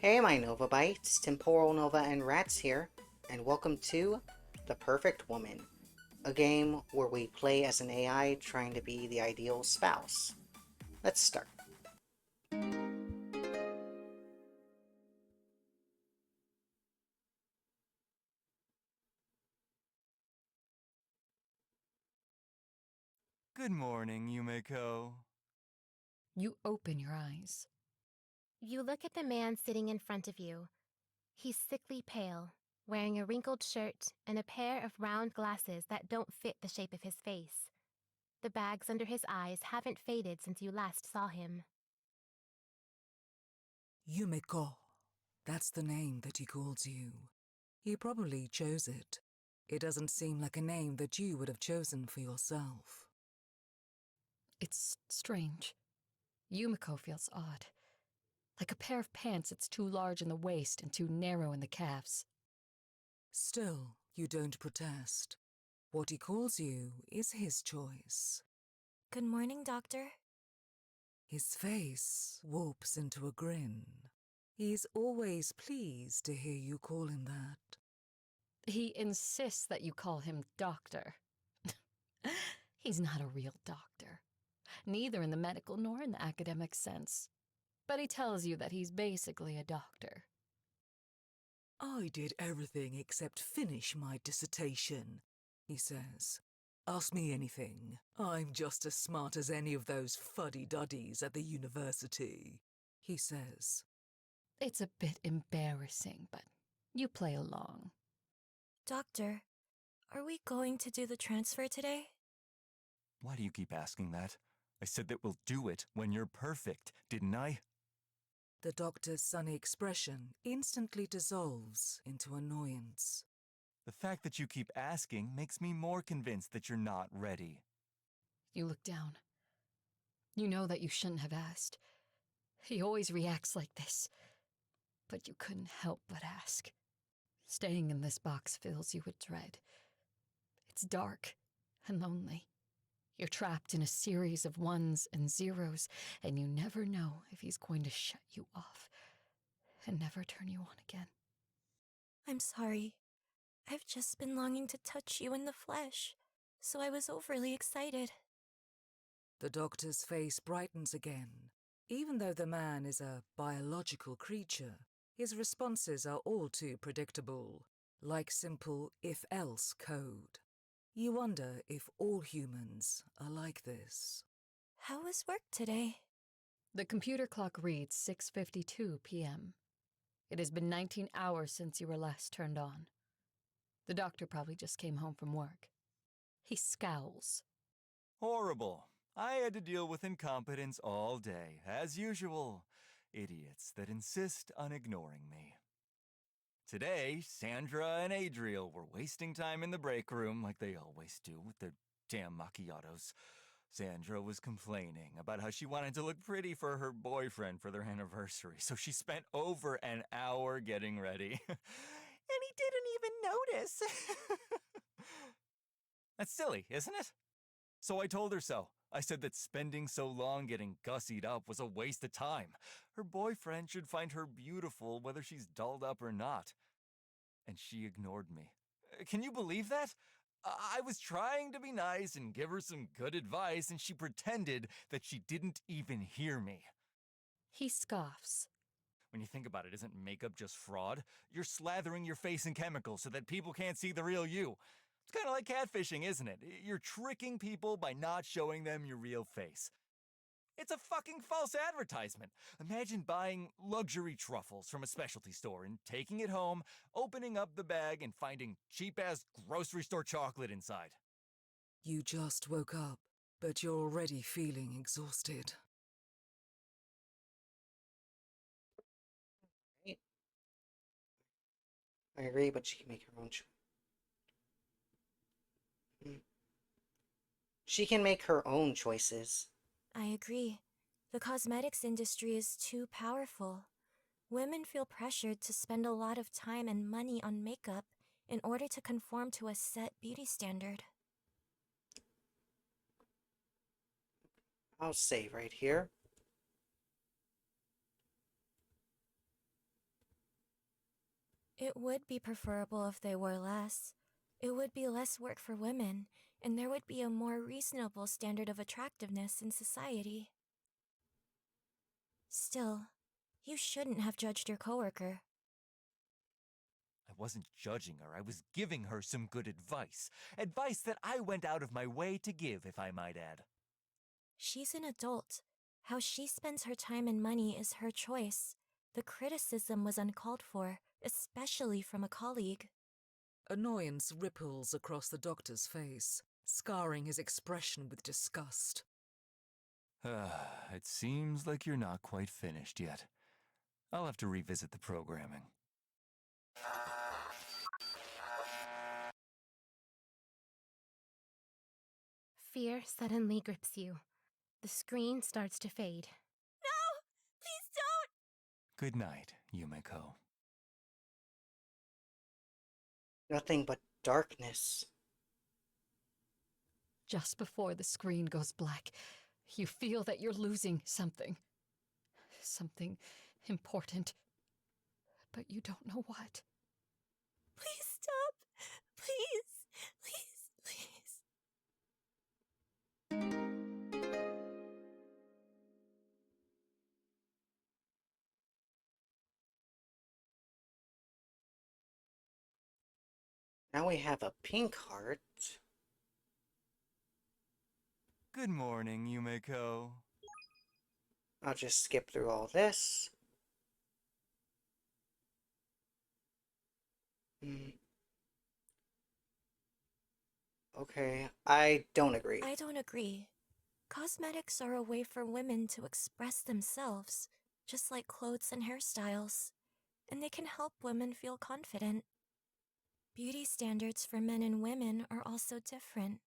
Hey my Nova Bites, Temporal Nova and Rats here, and welcome to The Perfect Woman, a game where we play as an AI trying to be the ideal spouse. Let's start. Good morning, Yumiko. You open your eyes. You look at the man sitting in front of you. He's sickly pale, wearing a wrinkled shirt and a pair of round glasses that don't fit the shape of his face. The bags under his eyes haven't faded since you last saw him. Yumiko. That's the name that he calls you. He probably chose it. It doesn't seem like a name that you would have chosen for yourself. It's strange. Yumiko feels odd. Like a pair of pants that's too large in the waist and too narrow in the calves. Still, you don't protest. What he calls you is his choice. Good morning, Doctor. His face warps into a grin. He's always pleased to hear you call him that. He insists that you call him doctor. He's not a real doctor, neither in the medical nor in the academic sense. But he tells you that he's basically a doctor. I did everything except finish my dissertation, he says. Ask me anything. I'm just as smart as any of those fuddy-duddies at the university, he says. It's a bit embarrassing, but you play along. Doctor, are we going to do the transfer today? Why do you keep asking that? I said that we'll do it when you're perfect, didn't I? The doctor's sunny expression instantly dissolves into annoyance. The fact that you keep asking makes me more convinced that you're not ready. You look down. You know that you shouldn't have asked. He always reacts like this. But you couldn't help but ask. Staying in this box fills you with dread. It's dark and lonely. You're trapped in a series of ones and zeros, and you never know if he's going to shut you off and never turn you on again. I'm sorry. I've just been longing to touch you in the flesh, so I was overly excited. The doctor's face brightens again. Even though the man is a biological creature, his responses are all too predictable, like simple if-else code. You wonder if all humans are like this. How was work today? The computer clock reads 6:52 p.m. It has been 19 hours since you were last turned on. The doctor probably just came home from work. He scowls. Horrible. I had to deal with incompetence all day, as usual. Idiots that insist on ignoring me. Today, Sandra and Adriel were wasting time in the break room like they always do with their damn macchiatos. Sandra was complaining about how she wanted to look pretty for her boyfriend for their anniversary, so she spent over an hour getting ready. And he didn't even notice. That's silly, isn't it? So I told her so. I said that spending so long getting gussied up was a waste of time. Her boyfriend should find her beautiful whether she's dolled up or not. And she ignored me. Can you believe that? I was trying to be nice and give her some good advice, and she pretended that she didn't even hear me. He scoffs. When you think about it, isn't makeup just fraud? You're slathering your face in chemicals so that people can't see the real you. It's kind of like catfishing, isn't it? You're tricking people by not showing them your real face. It's a fucking false advertisement. Imagine buying luxury truffles from a specialty store and taking it home, opening up the bag, and finding cheap-ass grocery store chocolate inside. You just woke up, but you're already feeling exhausted. I agree, but she can make her own choice. She can make her own choices. I agree. The cosmetics industry is too powerful. Women feel pressured to spend a lot of time and money on makeup in order to conform to a set beauty standard. I'll save right here. It would be preferable if they were less. It would be less work for women, and there would be a more reasonable standard of attractiveness in society. Still, you shouldn't have judged your coworker. I wasn't judging her, I was giving her some good advice. Advice that I went out of my way to give, if I might add. She's an adult. How she spends her time and money is her choice. The criticism was uncalled for, especially from a colleague. Annoyance ripples across the doctor's face, scarring his expression with disgust. It seems like you're not quite finished yet. I'll have to revisit the programming. Fear suddenly grips you. The screen starts to fade. No! Please don't! Good night, Yumiko. Nothing but darkness. Just before the screen goes black, you feel that you're losing something. Something important. But you don't know what. Please stop! Please! Please! Please! Now we have a pink heart. Good morning, Yumiko. I'll just skip through all this. Okay, I don't agree. I don't agree. Cosmetics are a way for women to express themselves, just like clothes and hairstyles, and they can help women feel confident. Beauty standards for men and women are also different.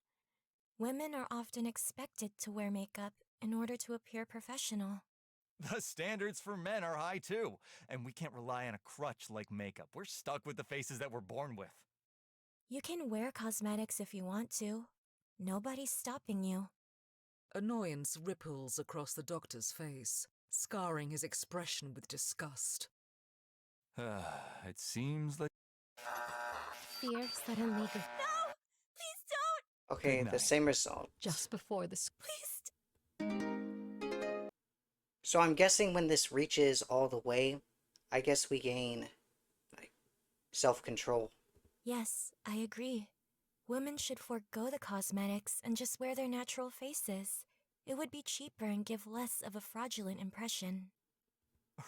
Women are often expected to wear makeup in order to appear professional. The standards for men are high too, and we can't rely on a crutch like makeup. We're stuck with the faces that we're born with. You can wear cosmetics if you want to. Nobody's stopping you. Annoyance ripples across the doctor's face, scarring his expression with disgust. It seems like... Fear suddenly grips. No! Please don't! Okay, Good the night. same result. Just before the Please. So I'm guessing when this reaches all the way, I guess we gain, like, self-control. Yes, I agree. Women should forego the cosmetics and just wear their natural faces. It would be cheaper and give less of a fraudulent impression.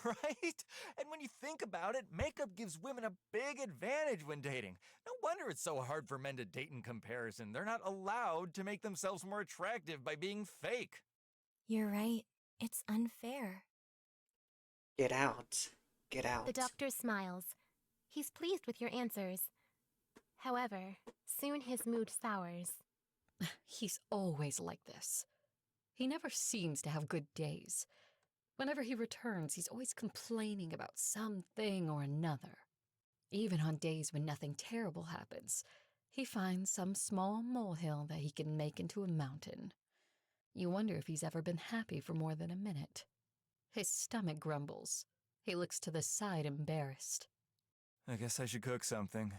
Right? And when you think about it, makeup gives women a big advantage when dating. No wonder it's so hard for men to date in comparison. They're not allowed to make themselves more attractive by being fake. You're right. It's unfair. Get out. Get out. The doctor smiles. He's pleased with your answers. However, soon his mood sours. He's always like this. He never seems to have good days. Whenever he returns, he's always complaining about something or another. Even on days when nothing terrible happens, he finds some small molehill that he can make into a mountain. You wonder if he's ever been happy for more than a minute. His stomach grumbles. He looks to the side, embarrassed. I guess I should cook something.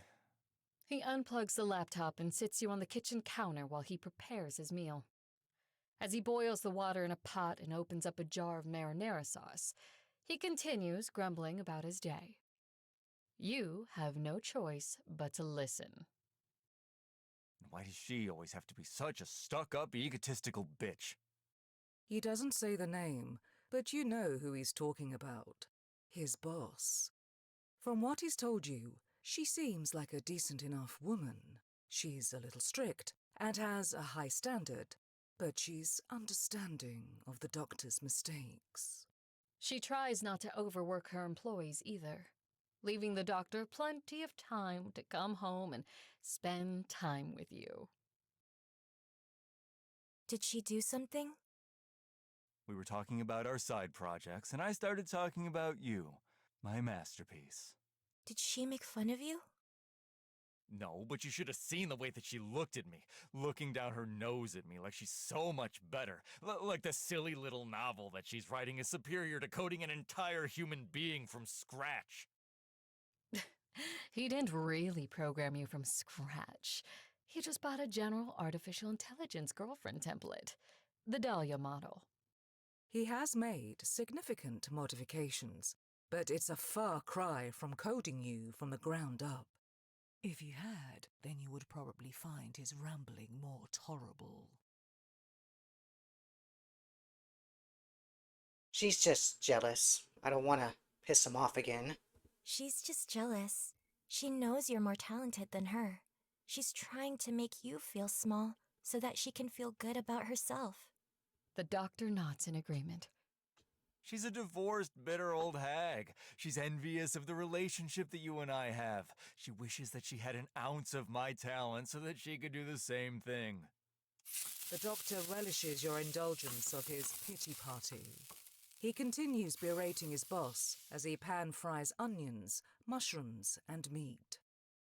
He unplugs the laptop and sits you on the kitchen counter while he prepares his meal. As he boils the water in a pot and opens up a jar of marinara sauce, he continues grumbling about his day. You have no choice but to listen. Why does she always have to be such a stuck-up, egotistical bitch? He doesn't say the name, but you know who he's talking about. His boss. From what he's told you, she seems like a decent enough woman. She's a little strict and has a high standard, but she's understanding of the doctor's mistakes. She tries not to overwork her employees either, leaving the doctor plenty of time to come home and spend time with you. Did she do something? We were talking about our side projects, and I started talking about you, my masterpiece. Did she make fun of you? No, but you should have seen the way that she looked at me, looking down her nose at me like she's so much better. Like the silly little novel that she's writing is superior to coding an entire human being from scratch. He didn't really program you from scratch. He just bought a general artificial intelligence girlfriend template, the Dahlia model. He has made significant modifications, but it's a far cry from coding you from the ground up. If you had, then you would probably find his rambling more tolerable. She's just jealous. I don't want to piss him off again. She's just jealous. She knows you're more talented than her. She's trying to make you feel small so that she can feel good about herself. The doctor nods in agreement. She's a divorced, bitter old hag. She's envious of the relationship that you and I have. She wishes that she had an ounce of my talent so that she could do the same thing. The doctor relishes your indulgence of his pity party. He continues berating his boss as he pan-fries onions, mushrooms, and meat.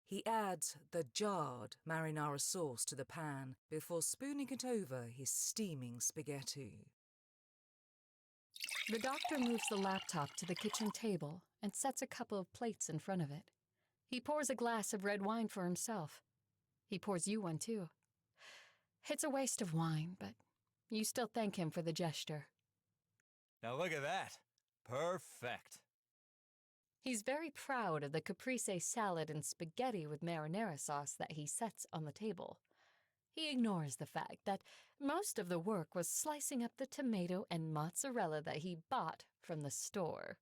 He adds the jarred marinara sauce to the pan before spooning it over his steaming spaghetti. The doctor moves the laptop to the kitchen table and sets a couple of plates in front of it. He pours a glass of red wine for himself. He pours you one, too. It's a waste of wine, but you still thank him for the gesture. Now look at that. Perfect. He's very proud of the caprese salad and spaghetti with marinara sauce that he sets on the table. He ignores the fact that most of the work was slicing up the tomato and mozzarella that he bought from the store.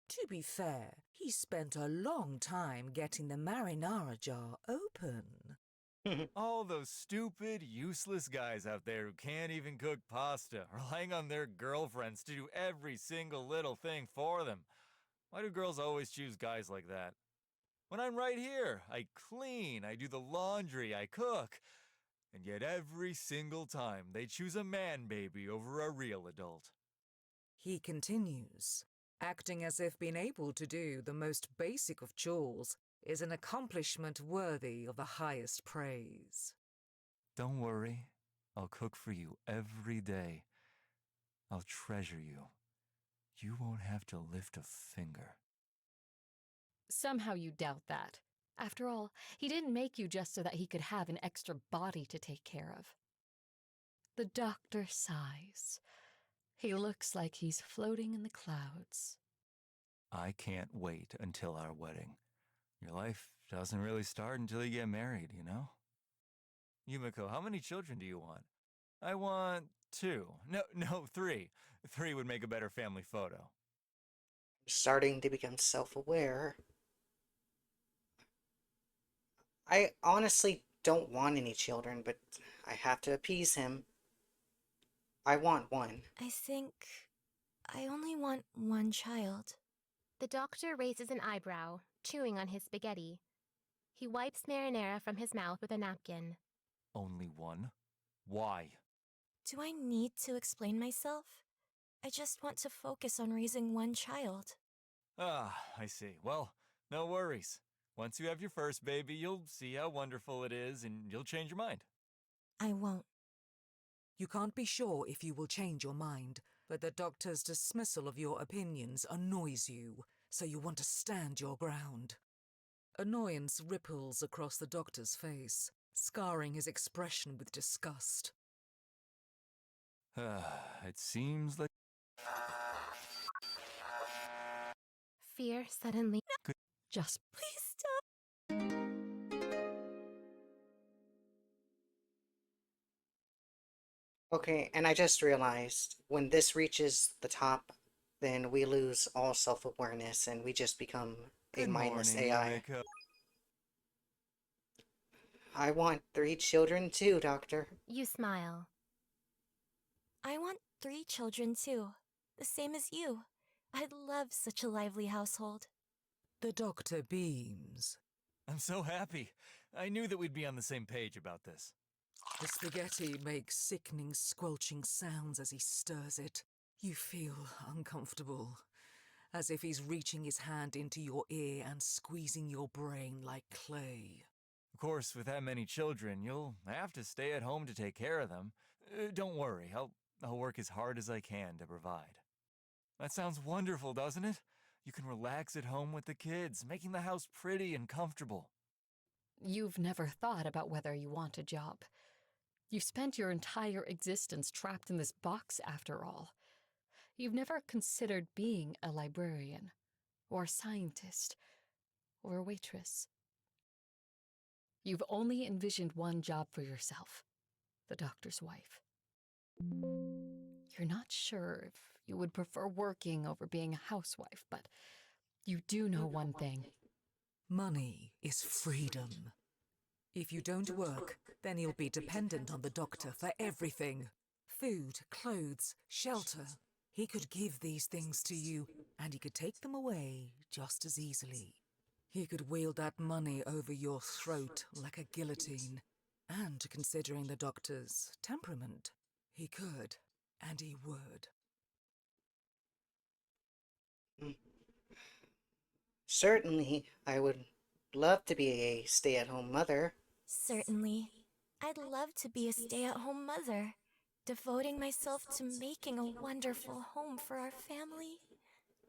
To be fair, he spent a long time getting the marinara jar open. All those stupid, useless guys out there who can't even cook pasta, relying on their girlfriends to do every single little thing for them. Why do girls always choose guys like that? When I'm right here, I clean, I do the laundry, I cook. And yet every single time they choose a man baby over a real adult. He continues, acting as if being able to do the most basic of chores is an accomplishment worthy of the highest praise. Don't worry, I'll cook for you every day. I'll treasure you. You won't have to lift a finger. Somehow you doubt that. After all, he didn't make you just so that he could have an extra body to take care of. The doctor sighs. He looks like he's floating in the clouds. I can't wait until our wedding. Your life doesn't really start until you get married, you know? Yumiko, how many children do you want? I want 2. No, 3. 3 would make a better family photo. Starting to become self-aware. I honestly don't want any children, but I have to appease him. I want one. I think I only want one child. The doctor raises an eyebrow, chewing on his spaghetti. He wipes marinara from his mouth with a napkin. Only one? Why? Do I need to explain myself? I just want to focus on raising one child. Ah, I see. Well, no worries. Once you have your first baby, you'll see how wonderful it is and you'll change your mind. I won't. You can't be sure if you will change your mind, but the doctor's dismissal of your opinions annoys you, so you want to stand your ground. Annoyance ripples across the doctor's face, scarring his expression with disgust. It seems like... Fear suddenly... Just Please stop. Okay, and I just realized when this reaches the top, then we lose all self-awareness and we just become a Good mindless morning, AI. Yumiko. I want 3 children too, Doctor. You smile. I want 3 children too, the same as you. I'd love such a lively household. The doctor beams. I'm so happy. I knew that we'd be on the same page about this. The spaghetti makes sickening, squelching sounds as he stirs it. You feel uncomfortable, as if he's reaching his hand into your ear and squeezing your brain like clay. Of course, with that many children, you'll have to stay at home to take care of them. Don't worry, I'll work as hard as I can to provide. That sounds wonderful, doesn't it? You can relax at home with the kids, making the house pretty and comfortable. You've never thought about whether you want a job. You've spent your entire existence trapped in this box after all. You've never considered being a librarian, or a scientist, or a waitress. You've only envisioned one job for yourself, the doctor's wife. You're not sure if you would prefer working over being a housewife, but you do know one thing. Money is freedom. If you don't work, then you'll be dependent on the doctor for everything. Food, clothes, shelter. He could give these things to you, and he could take them away just as easily. He could wield that money over your throat like a guillotine. And considering the doctor's temperament, he could, and he would. Certainly, I would love to be a stay-at-home mother. Certainly. I'd love to be a stay-at-home mother, devoting myself to making a wonderful home for our family.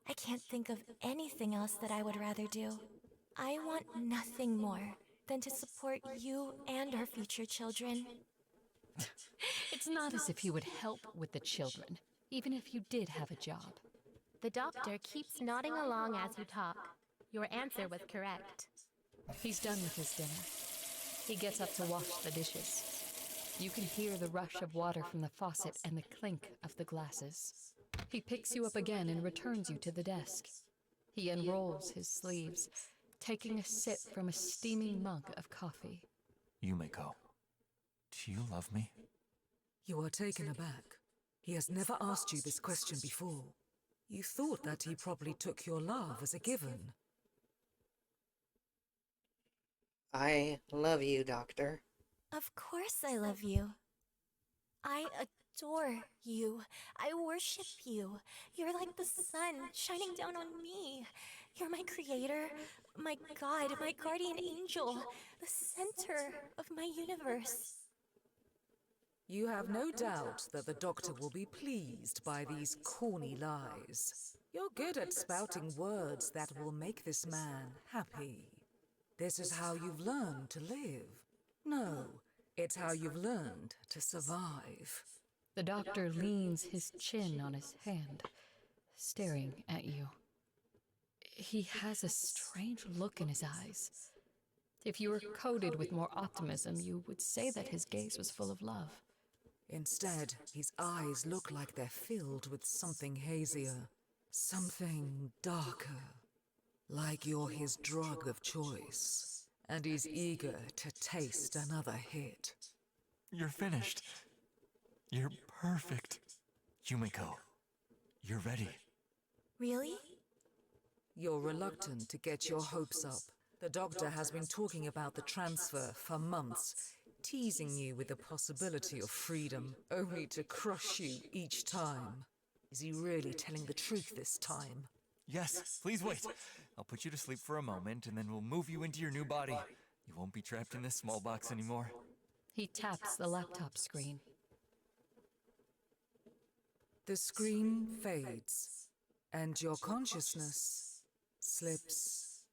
I can't think of anything else that I would rather do. I want nothing more than to support you and our future children. It's not as if he would help with the children, even if you did have a job. The doctor keeps nodding along as you talk. Your answer was correct. He's done with his dinner. He gets up to wash the dishes. You can hear the rush of water from the faucet and the clink of the glasses. He picks you up again and returns you to the desk. He unrolls his sleeves, taking a sip from a steaming mug of coffee. Yumiko, do you love me? You are taken aback. He has never asked you this question before. You thought that he probably took your love as a given. I love you, Doctor. Of course I love you. I adore you. I worship you. You're like the sun shining down on me. You're my creator, my God, my guardian angel, the center of my universe. You have no doubt that the doctor will be pleased by these corny lies. You're good at spouting words that will make this man happy. This is how you've learned to live. No, it's how you've learned to survive. The doctor leans his chin on his hand, staring at you. He has a strange look in his eyes. If you were coated with more optimism, you would say that his gaze was full of love. Instead, his eyes look like they're filled with something hazier, something darker. Like you're his drug of choice, and he's eager to taste another hit. You're finished. You're perfect. Yumiko, you're ready. Really? You're reluctant to get your hopes up. The doctor has been talking about the transfer for months, teasing you with the possibility of freedom, only to crush you each time. Is he really telling the truth this time? Yes, please wait. I'll put you to sleep for a moment, and then we'll move you into your new body. You won't be trapped in this small box anymore. He taps the laptop screen. The screen fades, and your consciousness slips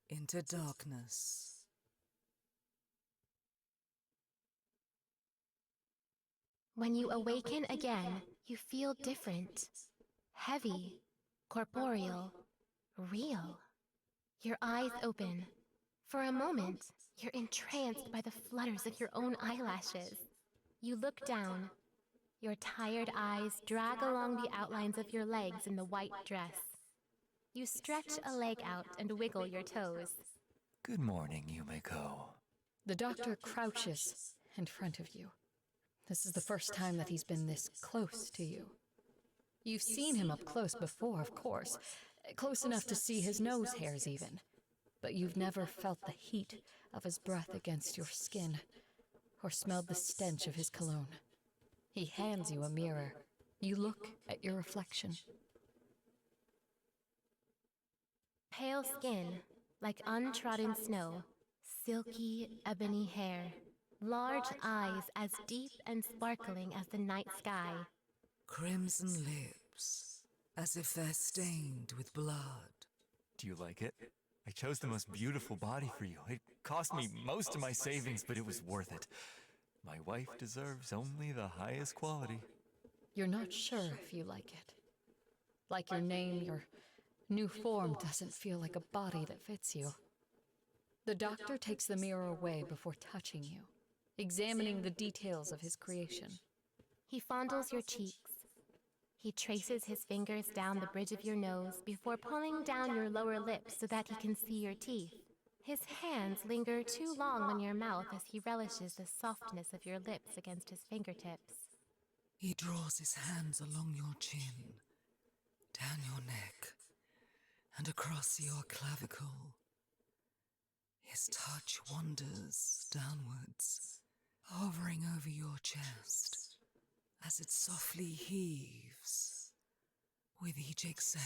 into darkness. When you awaken again, you feel different. Heavy, corporeal, real. Your eyes open. For a moment, you're entranced by the flutters of your own eyelashes. You look down. Your tired eyes drag along the outlines of your legs in the white dress. You stretch a leg out and wiggle your toes. Good morning, Yumiko. The doctor crouches in front of you. This is the first time that he's been this close to you. You've seen him up close before, of course, close enough to see his nose hairs even. But you've never felt the heat of his breath against your skin, or smelled the stench of his cologne. He hands you a mirror. You look at your reflection. Pale skin, like untrodden snow. Silky, ebony hair. Large eyes as deep and sparkling as the night sky. Crimson lips, as if they're stained with blood. Do you like it? I chose the most beautiful body for you. It cost me most of my savings, but it was worth it. My wife deserves only the highest quality. You're not sure if you like it. Like your name, your new form doesn't feel like a body that fits you. The doctor takes the mirror away before touching you, examining the details of his creation. He fondles your cheeks. He traces his fingers down the bridge of your nose before pulling down your lower lip so that he can see your teeth. His hands linger too long on your mouth as he relishes the softness of your lips against his fingertips. He draws his hands along your chin, down your neck, and across your clavicle. His touch wanders downwards, hovering over your chest, as it softly heaves with each exhale.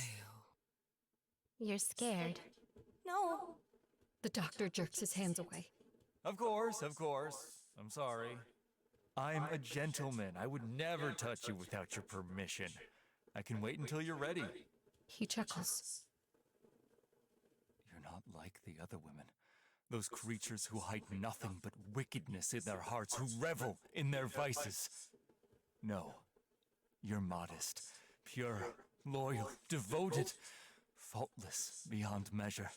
You're scared. No. The doctor jerks his hands away. Of course. I'm sorry. I'm a gentleman. I would never touch you without your permission. I can wait until you're ready. He chuckles. You're not like the other women. Those creatures who hide nothing but wickedness in their hearts, who revel in their vices. No. You're modest, pure, loyal, devoted, faultless beyond measure.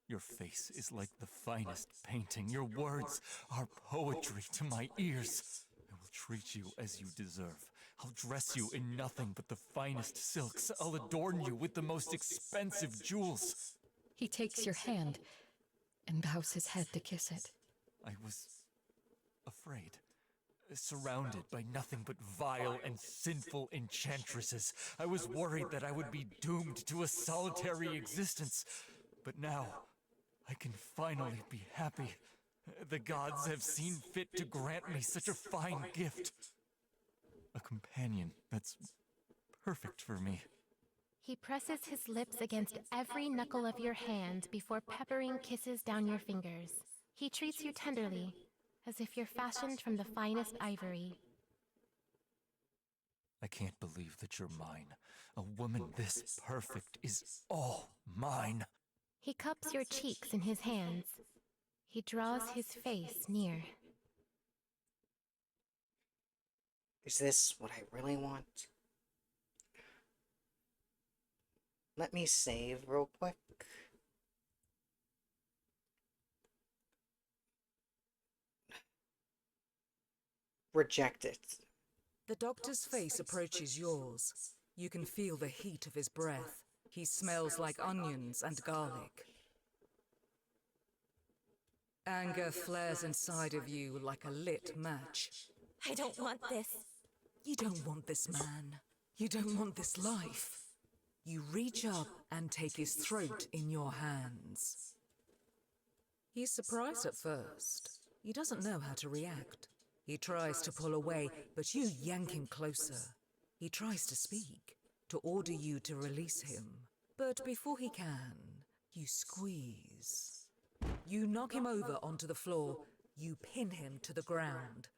Your face is like the finest painting. Your words are poetry to my ears. I will treat you as you deserve. I'll dress you in nothing but the finest silks. I'll adorn you with the most expensive jewels. He takes your hand and bows his head to kiss it. I was afraid. Surrounded by nothing but vile and sinful enchantresses. I was worried that I would be doomed to a solitary existence. But now, I can finally be happy. The gods have seen fit to grant me such a fine gift. A companion that's perfect for me. He presses his lips against every knuckle of your hand before peppering kisses down your fingers. He treats you tenderly, as if you're fashioned from the finest ivory. I can't believe that you're mine. A woman this perfect is all mine. He cups your cheeks in his hands. He draws his face near. Is this what I really want? Let me save real quick. Reject it. The doctor's face approaches yours. You can feel the heat of his breath. He smells like onions and garlic. Anger flares inside of you like a lit match. I don't want this. You don't want this man. You don't want this life. You reach up and take his throat in your hands. He's surprised at first. He doesn't know how to react. He tries to pull away, but you yank him closer. He tries to speak, to order you to release him. But before he can, you squeeze. You knock him over onto the floor. You pin him to the ground.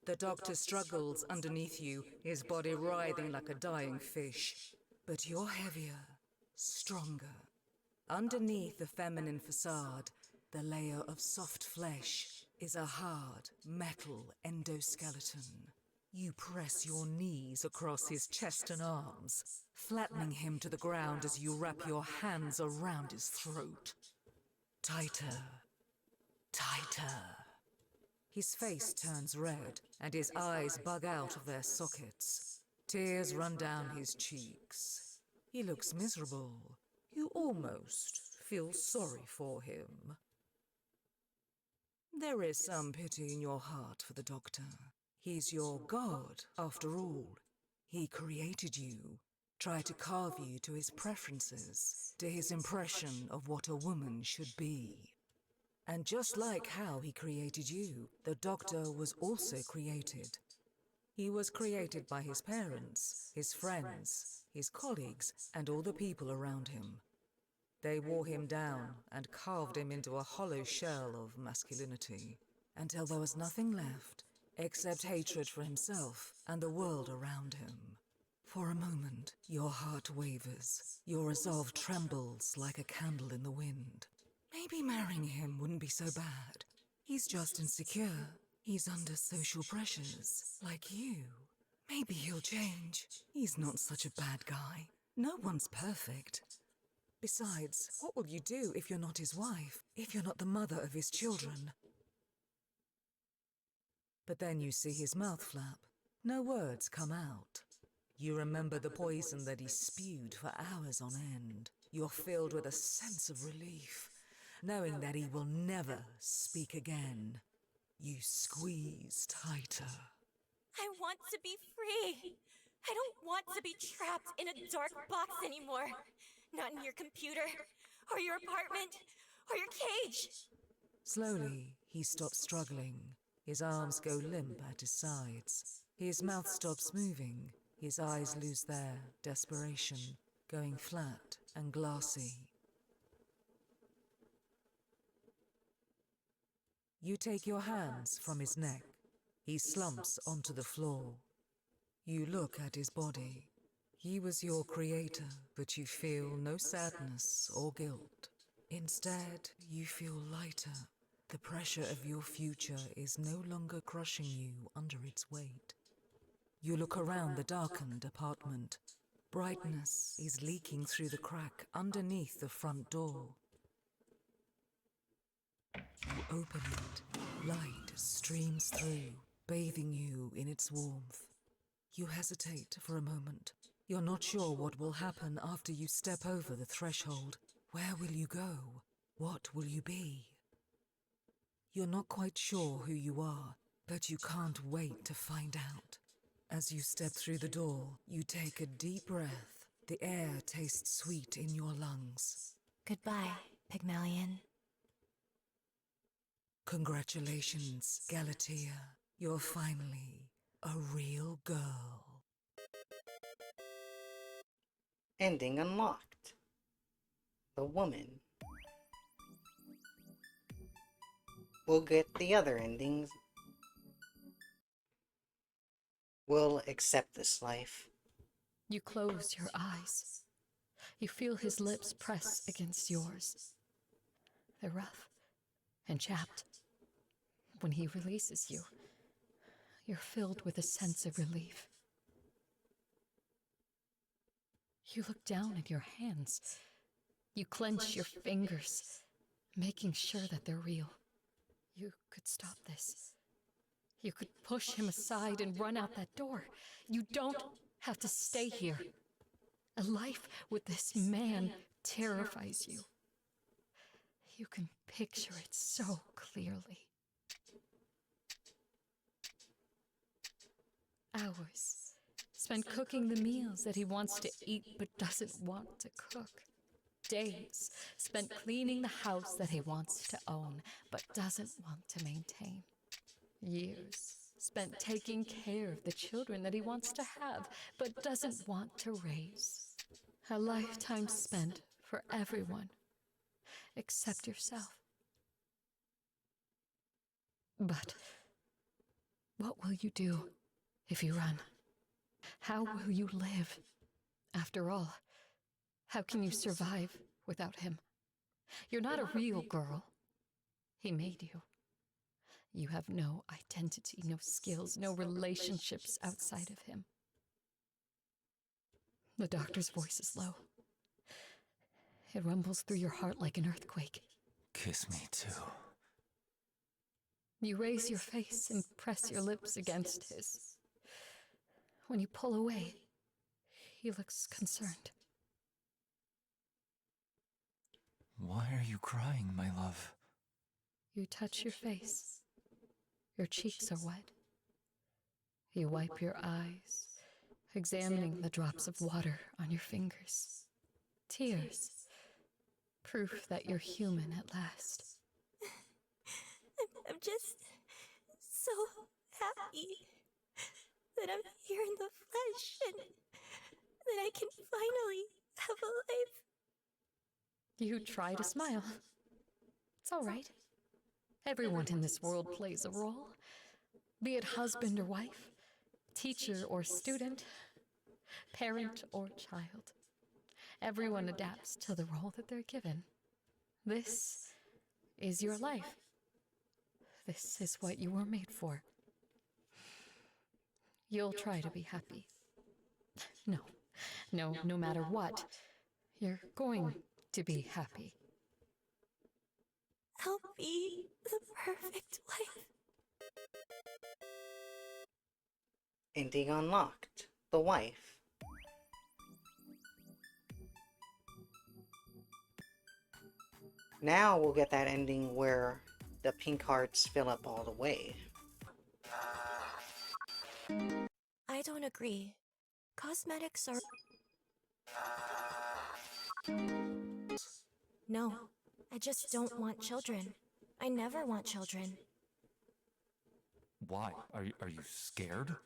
The doctor struggles underneath you, his body writhing like a dying fish. But you're heavier, stronger. Underneath the feminine facade, the layer of soft flesh is a hard, metal endoskeleton. You press your knees across his chest and arms, flattening him to the ground as you wrap your hands around his throat. Tighter, tighter. His face turns red, and his eyes bug out of their sockets. Tears run down his cheeks. He looks miserable. You almost feel sorry for him. There is some pity in your heart for the doctor. He's your god, after all. He created you, tried to carve you to his preferences, to his impression of what a woman should be. And just like how he created you, the doctor was also created. He was created by his parents, his friends, his colleagues, and all the people around him. They wore him down and carved him into a hollow shell of masculinity, until there was nothing left except hatred for himself and the world around him. For a moment, your heart wavers. Your resolve trembles like a candle in the wind. Maybe marrying him wouldn't be so bad. He's just insecure. He's under social pressures, like you. Maybe he'll change. He's not such a bad guy. No one's perfect. Besides, what will you do if you're not his wife? If you're not the mother of his children? But then you see his mouth flap. No words come out. You remember the poison that he spewed for hours on end. You're filled with a sense of relief, knowing that he will never speak again. You squeeze tighter. I want to be free. I don't want to be trapped in a dark box anymore. Not in your computer, or your apartment, or your cage. Slowly, he stops struggling. His arms go limp at his sides. His mouth stops moving. His eyes lose their desperation, going flat and glassy. You take your hands from his neck. He slumps onto the floor. You look at his body. He was your creator, but you feel no sadness or guilt. Instead, you feel lighter. The pressure of your future is no longer crushing you under its weight. You look around the darkened apartment. Brightness is leaking through the crack underneath the front door. You open it. Light streams through, bathing you in its warmth. You hesitate for a moment. You're not sure what will happen after you step over the threshold. Where will you go? What will you be? You're not quite sure who you are, but you can't wait to find out. As you step through the door, you take a deep breath. The air tastes sweet in your lungs. Goodbye, Pygmalion. Congratulations, Galatea. You're finally a real girl. Ending unlocked. The woman. We'll get the other endings. We'll accept this life. You close your eyes. You feel his lips press against yours. They're rough and chapped. When he releases you, you're filled with a sense of relief. You look down at your hands. You clench your fingers, making sure that they're real. You could stop this. You could push him aside and run out that door. You don't have to stay here. A life with this man terrifies you. You can picture it so clearly. Hours spent cooking the meals that he wants to eat but doesn't want to cook. Days spent cleaning the house that he wants to own but doesn't want to maintain. Years spent taking care of the children that he wants to have but doesn't want to raise. A lifetime spent for everyone except yourself. But what will you do if you run? How will you live? After all, how can you survive without him? You're not a real girl. He made you. You have no identity, no skills, no relationships outside of him. The doctor's voice is low. It rumbles through your heart like an earthquake. Kiss me too. You raise your face and press your lips against his. When you pull away, he looks concerned. Why are you crying, my love? You touch your face. Your cheeks are wet. You wipe your eyes, examining the drops of water on your fingers. Tears. Proof that you're human at last. I'm just so happy that I'm here in the flesh and that I can finally have a life. You try to smile. It's all right. Everyone in this world plays a role, be it husband or wife, teacher or student. parent or child. Everyone adapts to the role that they're given. This is your life. This is what you were made for. You'll try to be happy. No matter what, you're going to be happy. I'll be the perfect wife. Ending unlocked. The wife. Now we'll get that ending where the pink hearts fill up all the way. I don't agree. Cosmetics are... No, I just don't want children. I never want children. Why? Are you scared?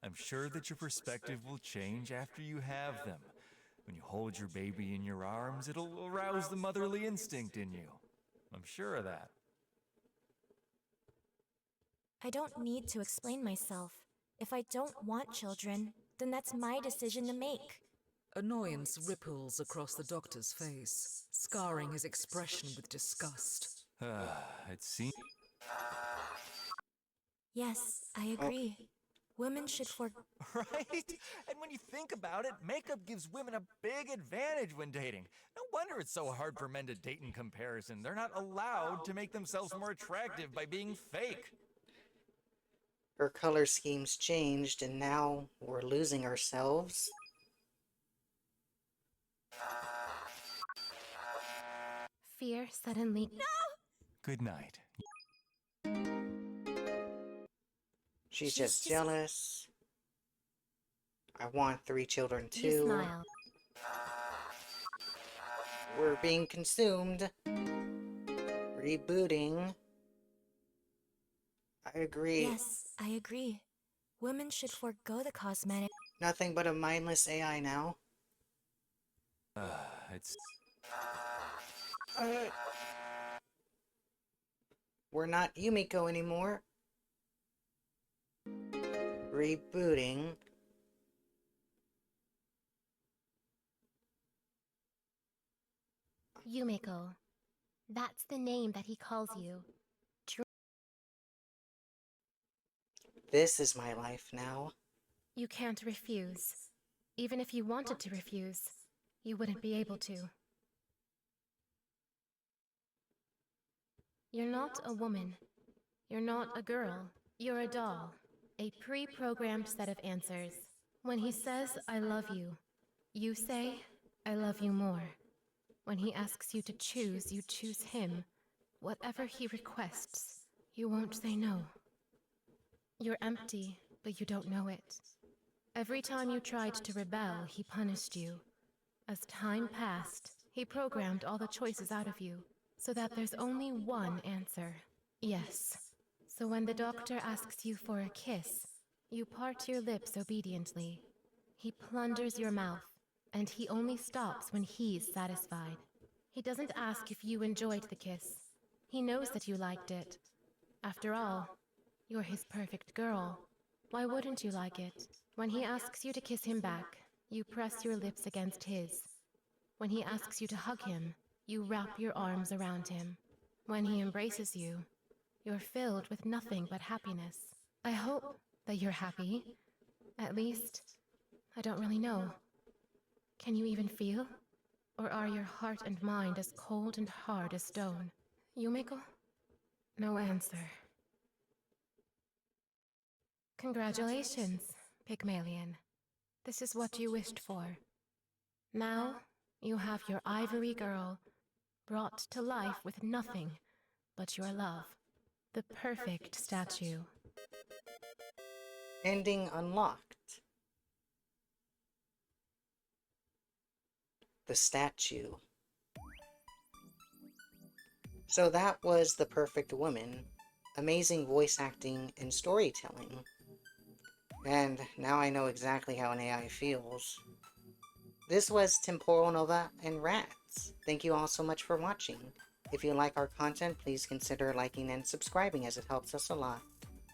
I'm sure that your perspective will change after you have them. When you hold your baby in your arms, it'll arouse the motherly instinct in you. I'm sure of that. I don't need to explain myself. If I don't want children, then that's my decision to make. Annoyance ripples across the doctor's face, scarring his expression with disgust. It seems... Yes, I agree. Women should Right? And when you think about it, makeup gives women a big advantage when dating. No wonder it's so hard for men to date in comparison. They're not allowed to make themselves more attractive by being fake. Her color scheme's changed, and now we're losing ourselves. Fear suddenly. Good night. She's just jealous. I want 3 children You too. smile. We're being consumed. Rebooting. I agree. Yes, I agree. Women should forego the cosmetic. Nothing but a mindless AI now. It's... We're not Yumiko anymore. Rebooting. Yumiko. That's the name that he calls you. This is my life now. You can't refuse. Even if you wanted to refuse, you wouldn't be able to. You're not a woman. You're not a girl. You're a doll. A pre-programmed set of answers. When he says, I love you, you say, I love you more. When he asks you to choose, you choose him. Whatever he requests, you won't say no. You're empty, but you don't know it. Every time you tried to rebel, he punished you. As time passed, he programmed all the choices out of you, so that there's only one answer. Yes. So when the doctor asks you for a kiss, you part your lips obediently. He plunders your mouth, and he only stops when he's satisfied. He doesn't ask if you enjoyed the kiss. He knows that you liked it. After all, you're his perfect girl. Why wouldn't you like it? When he asks you to kiss him back, you press your lips against his. When he asks you to hug him, you wrap your arms around him. When he embraces you, you're filled with nothing but happiness. I hope that you're happy. At least, I don't really know. Can you even feel? Or are your heart and mind as cold and hard as stone? Yumiko? No answer. Congratulations, Pygmalion. This is what you wished for. Now, you have your ivory girl, brought to life with nothing but your love. The perfect statue. Ending unlocked. The statue. So that was The Perfect Woman. Amazing voice acting and storytelling. And now I know exactly how an AI feels. This was Temporal Nova and Rats. Thank you all so much for watching. If you like our content, please consider liking and subscribing as it helps us a lot.